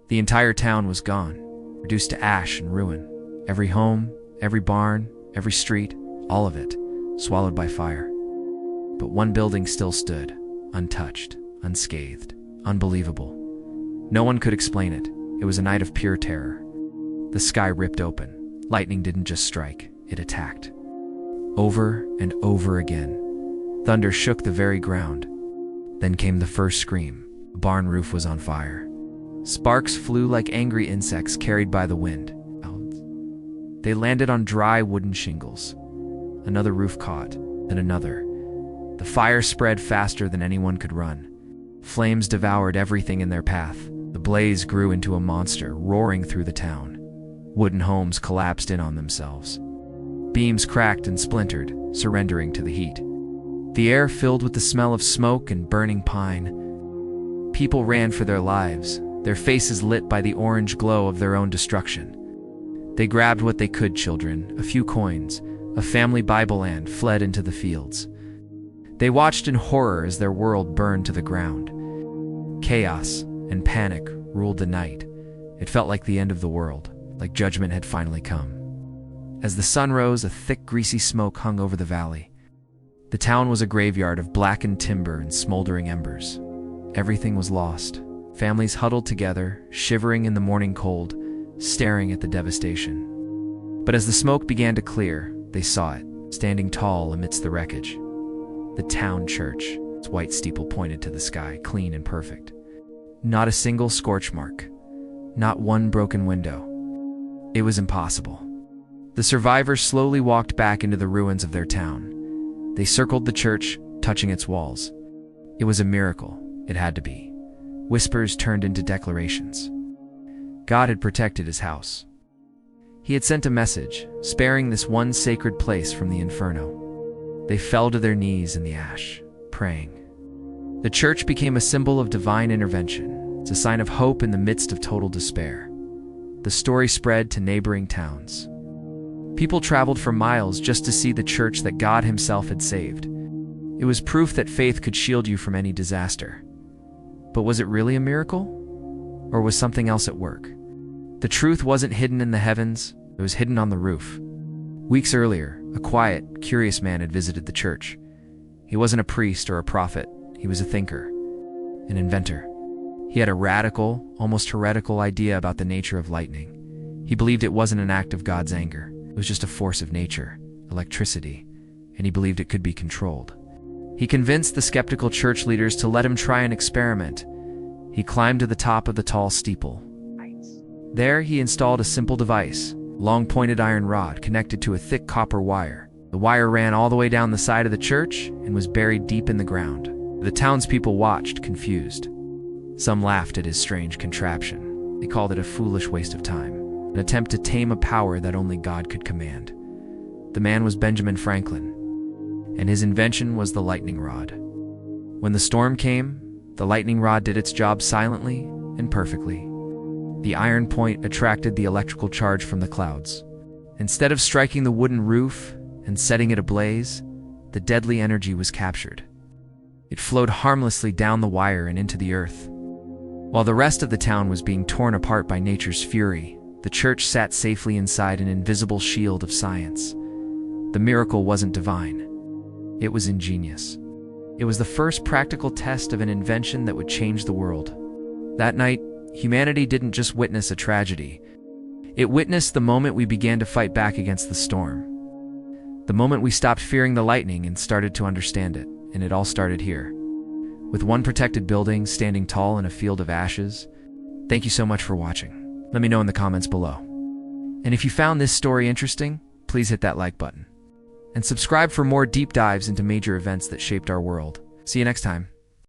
The entire town was gone, reduced to ash and ruin. Every home, every barn, every street, all of it, swallowed by fire. But one building still stood, untouched, unscathed, unbelievable. No one could explain it. It was a night of pure terror. The sky ripped open. Lightning didn't just strike, it attacked. Over and over again. Thunder shook the very ground. Then came the first scream. The barn roof was on fire. Sparks flew like angry insects carried by the wind. They landed on dry wooden shingles. Another roof caught, then another. The fire spread faster than anyone could run. Flames devoured everything in their path. The blaze grew into a monster, roaring through the town. Wooden homes collapsed in on themselves. Beams cracked and splintered, surrendering to the heat. The air filled with the smell of smoke and burning pine. People ran for their lives, their faces lit by the orange glow of their own destruction. They grabbed what they could, children, a few coins, a family Bible, and fled into the fields. They watched in horror as their world burned to the ground. Chaos and panic ruled the night. It felt like the end of the world, like judgment had finally come. As the sun rose, a thick, greasy smoke hung over the valley. The town was a graveyard of blackened timber and smoldering embers. Everything was lost. Families huddled together, shivering in the morning cold, staring at the devastation. But as the smoke began to clear, they saw it, standing tall amidst the wreckage. The town church, its white steeple pointed to the sky, clean and perfect. Not a single scorch mark. Not one broken window. It was impossible. The survivors slowly walked back into the ruins of their town. They circled the church, touching its walls. It was a miracle. It had to be. Whispers turned into declarations. God had protected his house. He had sent a message, sparing this one sacred place from the inferno. They fell to their knees in the ash, praying. The church became a symbol of divine intervention. It's a sign of hope in the midst of total despair. The story spread to neighboring towns. People traveled for miles just to see the church that God himself had saved. It was proof that faith could shield you from any disaster. But was it really a miracle? Or was something else at work? The truth wasn't hidden in the heavens, it was hidden on the roof. Weeks earlier, a quiet, curious man had visited the church. He wasn't a priest or a prophet, he was a thinker, an inventor. He had a radical, almost heretical idea about the nature of lightning. He believed it wasn't an act of God's anger, it was just a force of nature, electricity, and he believed it could be controlled. He convinced the skeptical church leaders to let him try an experiment. He climbed to the top of the tall steeple. There he installed a simple device, a long pointed iron rod connected to a thick copper wire. The wire ran all the way down the side of the church and was buried deep in the ground. The townspeople watched, confused. Some laughed at his strange contraption. They called it a foolish waste of time, an attempt to tame a power that only God could command. The man was Benjamin Franklin, and his invention was the lightning rod. When the storm came, the lightning rod did its job silently and perfectly. The iron point attracted the electrical charge from the clouds. Instead of striking the wooden roof and setting it ablaze, the deadly energy was captured. It flowed harmlessly down the wire and into the earth. While the rest of the town was being torn apart by nature's fury, the church sat safely inside an invisible shield of science. The miracle wasn't divine. It was ingenious. It was the first practical test of an invention that would change the world. That night, humanity didn't just witness a tragedy. It witnessed the moment we began to fight back against the storm. The moment we stopped fearing the lightning and started to understand it. And it all started here, with one protected building standing tall in a field of ashes. Thank you so much for watching. Let me know in the comments below. And if you found this story interesting, please hit that like button. And subscribe for more deep dives into major events that shaped our world. See you next time.